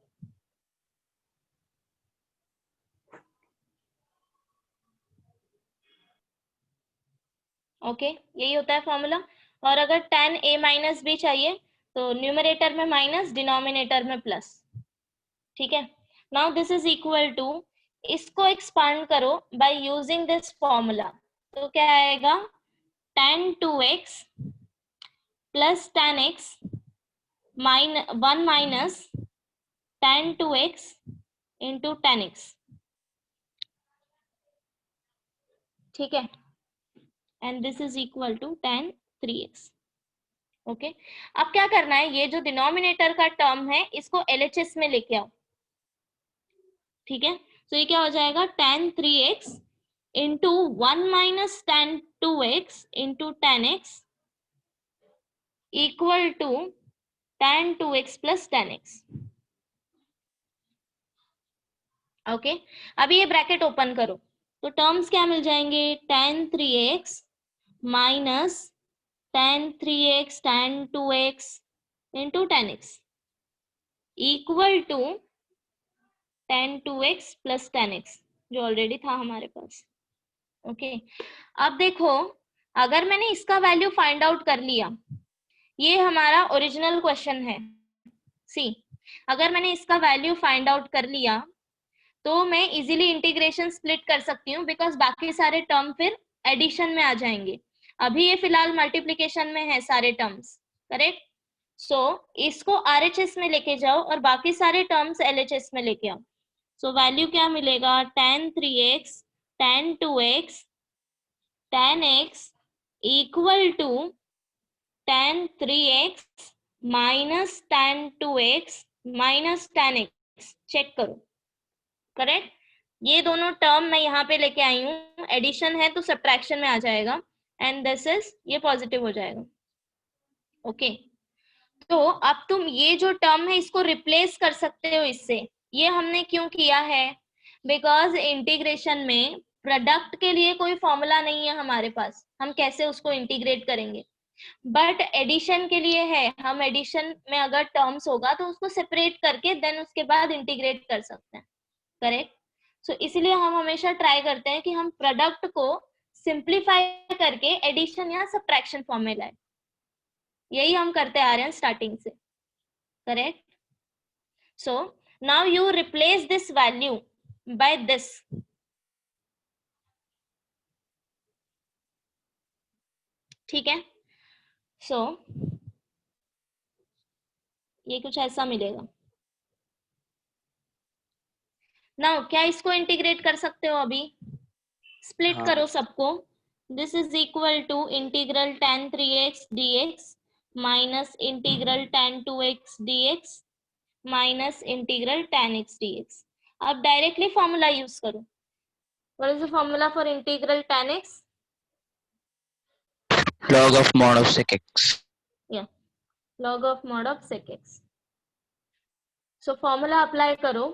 A: Okay, यही होता है फॉर्मूला. और अगर tan a माइनस बी चाहिए तो न्यूमरेटर में माइनस, डिनोमिनेटर में प्लस. ठीक है. Now this is equal to, इसको एक्सपांड करो बाय यूजिंग दिस फॉर्मूला. तो क्या आएगा? tan 2x plus tan x 1 minus tan 2x into tan x. ठीक है. And this is equal to tan 3x. Okay. अब क्या करना है, ये जो डिनोमिनेटर का टर्म है इसको LHS में लेके आओ. ठीक है. तो ये क्या हो जाएगा? tan 3x into 1 minus tan 2x into tan x equal to tan 2x plus tan x. Okay. अभी ये ब्रैकेट ओपन करो तो टर्म्स क्या मिल जाएंगे? tan 3x minus tan 3x tan 2x into tan x equal to tan 2x plus tan x, जो already था हमारे पास. Okay. अब देखो, अगर मैंने इसका वैल्यू फाइंड आउट कर लिया, ये हमारा ओरिजिनल क्वेश्चन है. सी, अगर मैंने इसका वैल्यू फाइंड आउट कर लिया तो मैं इजीली इंटीग्रेशन स्प्लिट कर सकती हूँ, बिकॉज बाकी सारे टर्म फिर एडिशन में आ जाएंगे. अभी ये फिलहाल मल्टीप्लिकेशन में है सारे टर्म्स. करेक्ट. सो इसको RHS में लेके जाओ और बाकी सारे टर्म्स LHS में लेके आओ. सो वैल्यू क्या मिलेगा? tan 3x tan 2x tan x equal to tan 3x minus tan 2x minus tan x. Check करो. करेक्ट. ये दोनों टर्म मैं यहाँ पे लेके आई हूँ, एडिशन है तो सब्ट्रैक्शन में आ जाएगा. एंड दिस इज, ये पॉजिटिव हो जाएगा. ओके. तो अब तुम ये जो टर्म है इसको रिप्लेस कर सकते हो इससे. ये हमने क्यों किया है? बिकॉज इंटीग्रेशन में प्रोडक्ट के लिए कोई फॉर्मूला नहीं है हमारे पास, हम कैसे उसको इंटीग्रेट करेंगे. बट एडिशन के लिए है. हम एडिशन में अगर टर्म्स होगा तो उसको सेपरेट करके देन उसके बाद इंटीग्रेट कर सकते हैं. करेक्ट. सो इसलिए हम हमेशा ट्राई करते हैं कि हम प्रोडक्ट को सिंप्लीफाई करके एडिशन या सब्ट्रैक्शन फॉर्म में लाए. यही हम करते आ रहे हैं स्टार्टिंग से. Correct. So now you replace this value by this. ठीक है. सो ये कुछ ऐसा मिलेगा. नाउ क्या इसको इंटीग्रेट कर सकते हो? अभी स्प्लिट
J: हाँ.
A: करो सबको. This is equal to integral tan 3x dx minus integral tan 2x dx minus integral tan x dx. अब डायरेक्टली फॉर्मूला यूज करो. What is the formula for integral tan x?
L: log of mod of sec x.
A: Yeah, log of mod of sec x. So formula apply करो.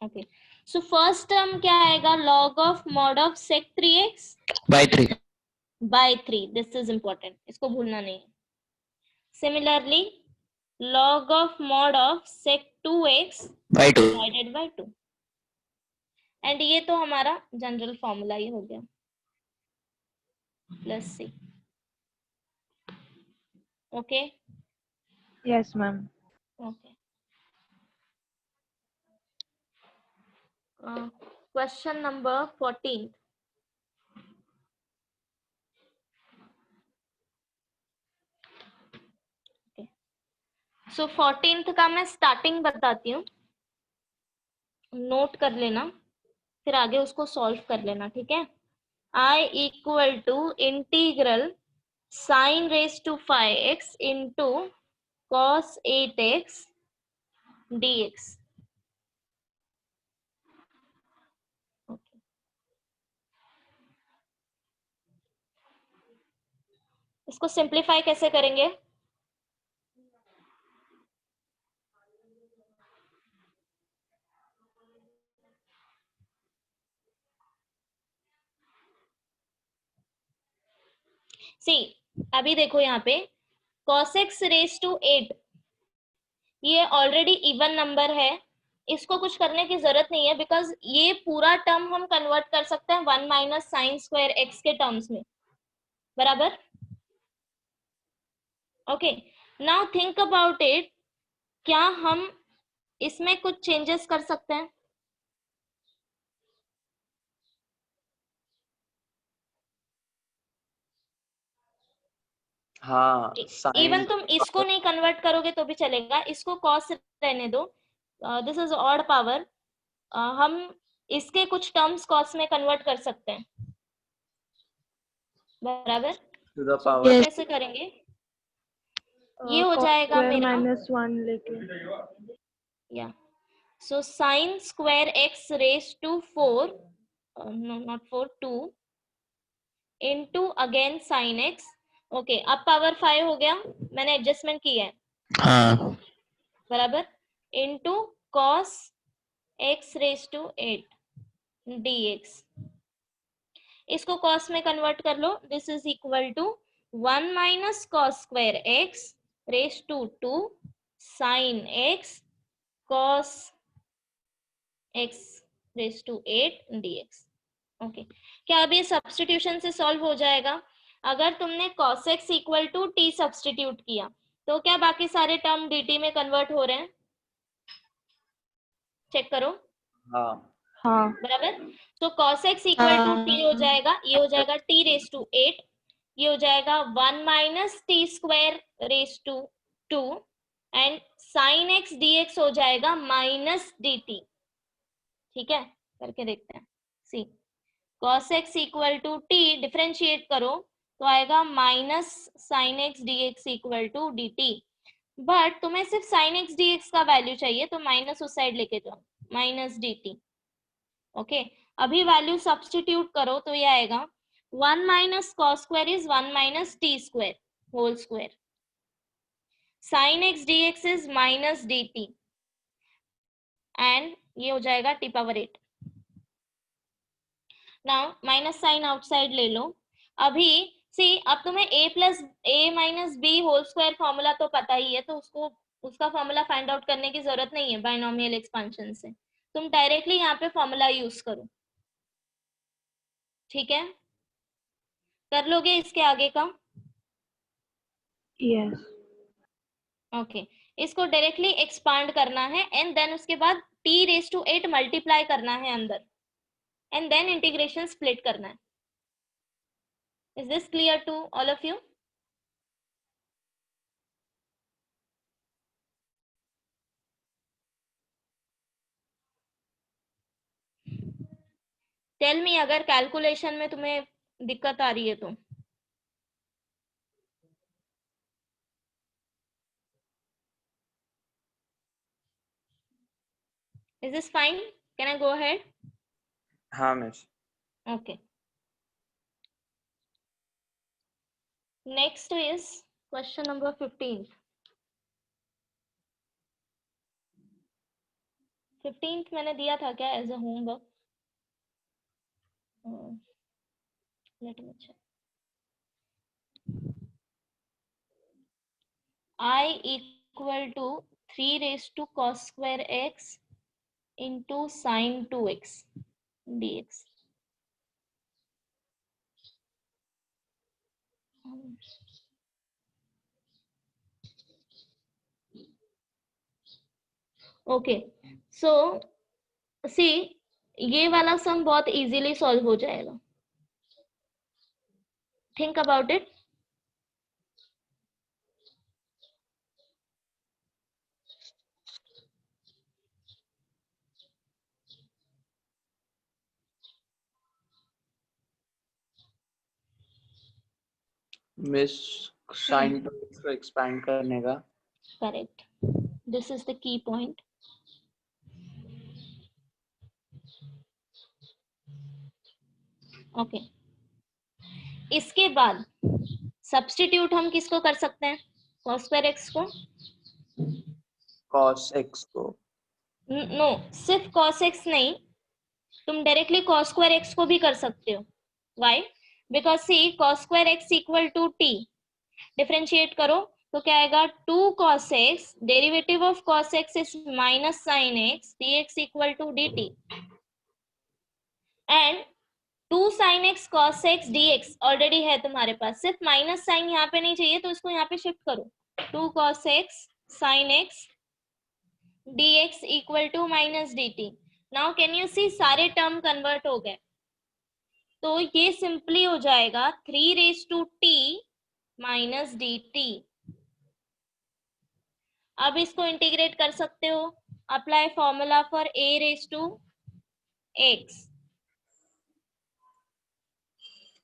A: Okay, so first term क्या आएगा? log of mod of sec 3x
L: by 3.
A: by 3. This is important, इसको भूलना नहीं. Similarly log of mod of sec 2x
L: by 2.
A: divided by 2. And ये तो हमारा general formula ही हो गया, प्लस सी. Okay.
H: Yes ma'am.
A: Okay. Question number 14. So 14th का मैं स्टार्टिंग बताती हूँ, नोट कर लेना, फिर आगे उसको सॉल्व कर लेना. ठीक है. I equal to integral sine raise to 5x into cos 8x dx. इसको सिंप्लीफाई कैसे करेंगे? सी, अभी देखो यहाँ पे cos x रेज टू 8, ये ऑलरेडी इवन नंबर है, इसको कुछ करने की जरूरत नहीं है, बिकॉज ये पूरा टर्म हम कन्वर्ट कर सकते हैं 1 माइनस साइन स्क्वायर एक्स के टर्म्स में. बराबर. Okay, now think about it. क्या हम इसमें कुछ चेंजेस कर सकते हैं?
J: हाँ,
A: इवन
J: साइन
A: तुम इसको नहीं कन्वर्ट करोगे तो भी चलेगा, इसको कॉस रहने दो. This is odd power. हम इसके कुछ टर्म्स कॉस में कन्वर्ट कर सकते हैं. बराबर.
J: To the power.
A: कैसे करेंगे? ये हो जाएगा मेरा
H: -1 लेके.
A: या so sine square x raise to 4, no not 4, 2 into again sine x. Okay, अब पावर 5 हो गया, मैंने एडजस्टमेंट किया है.
L: हाँ.
A: बराबर. Into cos x raise to 8 dx. इसको cos में कन्वर्ट कर लो. This is equal to 1 minus cos square x raise to 2 sine x cos x raise to 8 dx. ओके, क्या अब ये सब्स्टिट्यूशन से सॉल्व हो जाएगा? अगर तुमने cos x equal to t substitute किया तो क्या बाकी सारे टर्म dt में कन्वर्ट हो रहे हैं? चेक करो.
J: हाँ.
H: हाँ.
A: बराबर. तो cos x equal to t हो जाएगा, ये हो जाएगा t रेज टू 8, ये हो जाएगा 1 minus t square raise to 2 and sine x dx हो जाएगा माइनस dt. ठीक है, करके देखते हैं. See, cos x equal to t differentiate करो तो आएगा minus sine x dx equal to dt. But तुम्हें सिर्फ साइन x dx का वैल्यू चाहिए तो माइनस उस साइड लेके जाओ, माइनस dt. ओके, अभी वैल्यू सब्स्टिट्यूट करो तो ये आएगा 1 minus cos square is 1 minus t square whole square. Sine x dx is minus dt and ये हो जाएगा t power 8. Now minus sign outside ले लो. अभी सी, अब तुम्हें a plus a minus B whole square formula तो पता ही है, तो उसका फॉर्मूला फाइंड आउट करने की जरूरत नहीं है बाइनोमियल एक्सपेंशन से. तुम डायरेक्टली यहाँ पे फॉर्मूला यूज करो. ठीक है, कर लोगे इसके आगे का?
H: यस.
A: ओके, इसको डायरेक्टली एक्सपांड करना है एंड देन उसके बाद t रेज टू 8 मल्टीप्लाई करना है अंदर एंड देन इंटीग्रेशन स्प्लिट करना है. Is this clear to all of you? Tell me अगर कैलकुलेशन में तुम्हें दिक्कत आ रही है तो. Is this fine? Can I go ahead?
J: हाँ miss.
A: Okay. Next is question number 15 मैंने दिया था क्या as a homework? Let me check. I equal to 3 raised to cos square x into sin 2x dx. Okay so see ये वाला sum बहुत easily solve हो जाएगा. Think about it.
J: Miss sine two x को expand करने का.
A: Correct. This is the key point. Okay इसके बाद सब्स्टिट्यूट हम किसको कर सकते हैं? cos स्क्वायर x को.
J: cos x को.
A: नो सिर्फ cos x नहीं, तुम डायरेक्टली cos स्क्वायर x को भी कर सकते हो. Why? Because see cos square x equal to t. Differentiate करो तो क्या आएगा? 2 cos x derivative of cos x is minus sin x dx equal to dt and 2 sin x cos x dx already है तुम्हारे पास. सिर्फ minus sign यहाँ पे नहीं चाहिए तो इसको यहाँ पे शिफ्ट करो. 2 cos x sin x dx equal to minus dt. Now can you see सारे टर्म कन्वर्ट हो गए तो ये सिंपली हो जाएगा 3 raise to t minus dt. अब इसको इंटीग्रेट कर सकते हो. Apply formula for a raise to x.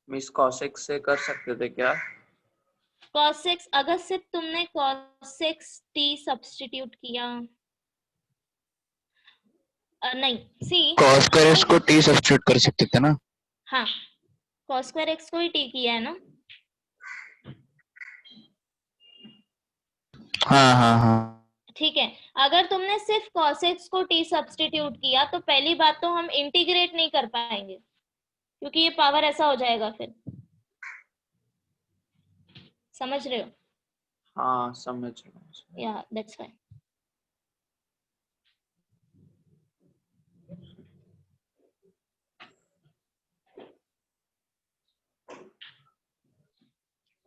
J: Miss cos x से कर सकते थे क्या?
A: cos x अगर सिर्फ तुमने cos x t सब्स्टिट्यूट किया नहीं सी
M: cos स्क्वायर x को t सब्स्टिट्यूट कर सकते थे ना.
A: हाँ cos स्क्वायर x को ही t किया है ना.
M: हाँ.
A: ठीक है. अगर तुमने सिर्फ cos x को t सब्स्टिट्यूट किया तो पहली बात तो हम इंटीग्रेट नहीं कर पाएंगे क्योंकि ये पावर ऐसा हो जाएगा फिर. समझ रहे हो?
J: हाँ समझ रहा हूँ.
A: या दैट्स फाइन.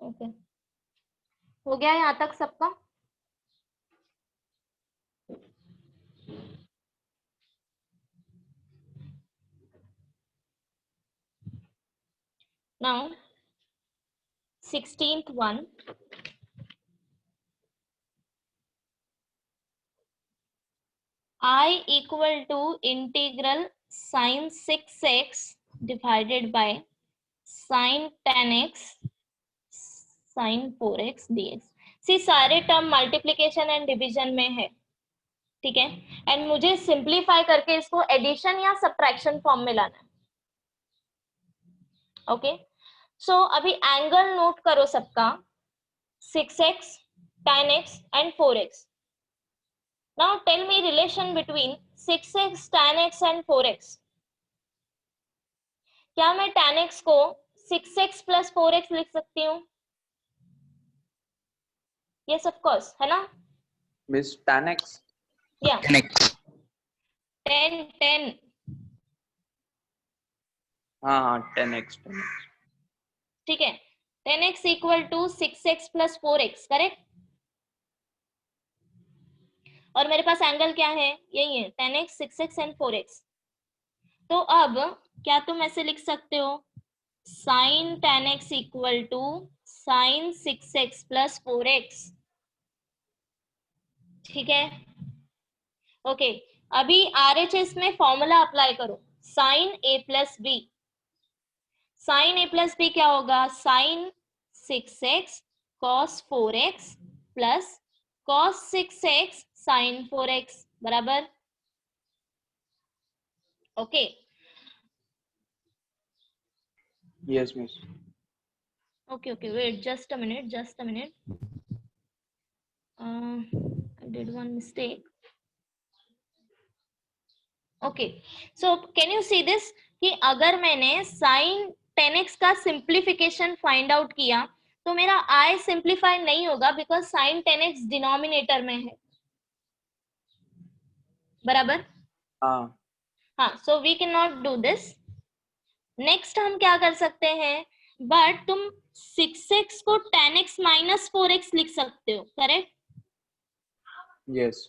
A: ओके हो गया यहाँ तक सबका? Now 16th one. I equal to integral sin 6x divided by sin 10x sin 4x dx. सी सारे टर्म मल्टीप्लिकेशन एंड डिवीजन में है. ठीक है. एंड मुझे सिंप्लीफाई करके इसको एडिशन या सब्ट्रैक्शन फॉर्म में लाना है. ओके सो अभी एंगल नोट करो सबका. 6x, 10x and 4x. Now tell me relation between 6x, 10x and 4x. क्या मैं 10x को 6x plus 4x लिख सकती हूँ? Yes of course है ना?
J: Miss tan x.
A: Yeah.
M: 10x.
A: 10.
J: हाँ 10x.
A: ठीक है. 10x equal to 6x plus 4x correct. और मेरे पास एंगल क्या है? यही है 10x, 6x एंड 4x. तो अब क्या तुम ऐसे लिख सकते हो? sin 10x equal to sin 6x plus 4x. ठीक है. ओके अभी RHS में फॉर्मूला अप्लाई करो. sin a plus b. sin a plus b क्या होगा? sin 6x cos 4x plus cos 6x sin 4x बराबर. Okay
J: yes miss.
A: Okay, wait, just a minute. I did one mistake. Okay, so can you see this कि अगर मैंने sin 10x का simplification find out किया तो मेरा I simplify नहीं होगा बिकॉज sin 10x डिनोमिनेटर में है, बराबर? हाँ, so we can not do this. Next हम क्या कर सकते हैं, बट तुम 6x को 10x माइनस 4x लिख सकते हो, करेक्ट?
J: यस।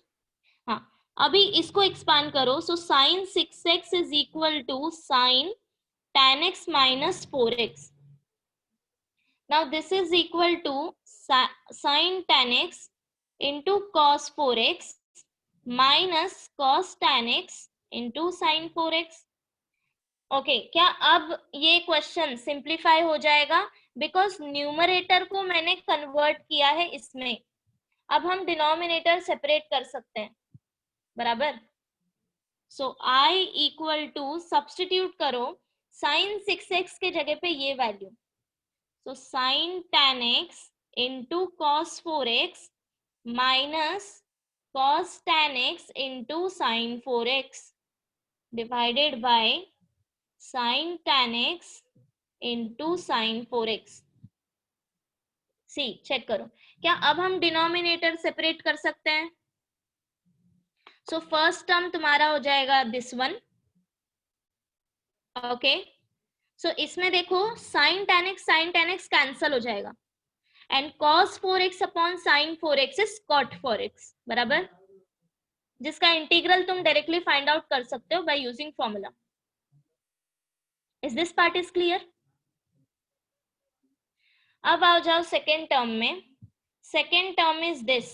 A: हाँ, अभी इसको एक्सपांड करो, so sine 6x is equal to sine 10x minus 4x. Now this is equal to sin 10x into cos 4x minus cos tan x into sin 4x. Okay क्या अब ये question simplify हो जाएगा because numerator को मैंने convert किया है इसमें। अब हम डिनोमिनेटर सेपरेट कर सकते हैं, बराबर? So I equal to substitute करो साइन 6x के जगह पे ये value, so sine tan x into cos 4x minus cos tan x into sine 4x divided by sin tan x into sin 4x. See check करो, क्या अब हम denominator separate कर सकते हैं? सो फर्स्ट टर्म तुम्हारा हो जाएगा दिस वन, ओके? सो इसमें देखो sin tan x कैंसल हो जाएगा and cos 4x upon sin 4x is cot 4x, बराबर? जिसका इंटीग्रल तुम डायरेक्टली फाइंड आउट कर सकते हो bye using formula. Is this part is clear? अब आओ जाओ सेकेंड टर्म में। Second term is this.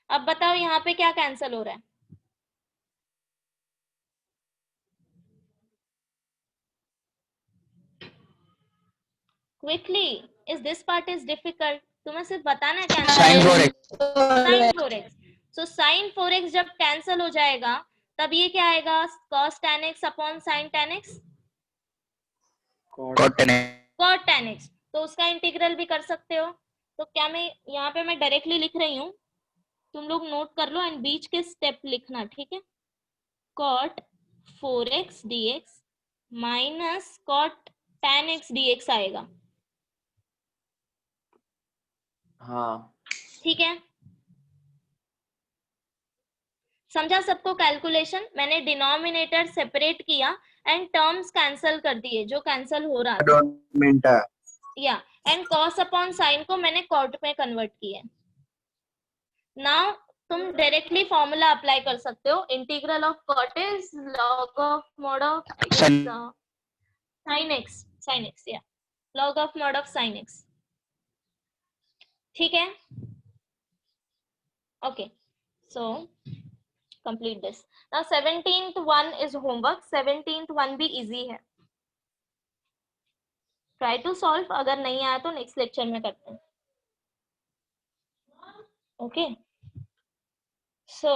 A: अब बताओ यहाँ पे क्या कैंसिल हो रहा है? Quickly, is this part is difficult? तुम्हें सिर्फ बताना है कैंसिल। sin 4x। सो sin 4x जब कैंसिल हो जाएगा तब ये क्या आएगा? cos tan x upon sin tan x, cot tan x। तो उसका इंटीग्रल भी कर सकते हो। तो क्या मैं यहाँ पे मैं डायरेक्टली लिख रही हूँ, तुम लोग नोट कर लो एंड बीच के स्टेप लिखना, ठीक है? cot 4x dx minus cot tan x dx आएगा।
J: हाँ
A: ठीक है, समझा सबको कैलकुलेशन? मैंने डिनोमिनेटर सेपरेट किया एंड टर्म्स कैंसिल कर दिए जो कैंसिल हो रहा था, या एंड cos अपॉन साइन को मैंने cot में कन्वर्ट किया। नाउ तुम डायरेक्टली फॉर्मूला अप्लाई कर सकते हो। Integral of cot is log of mod of sin x, या log of mod of sin x, ठीक है? Okay, so complete this. Now 17th one is homework. 17th one भी easy है, try to solve. अगर नहीं आया तो next lecture में करते हैं, okay? So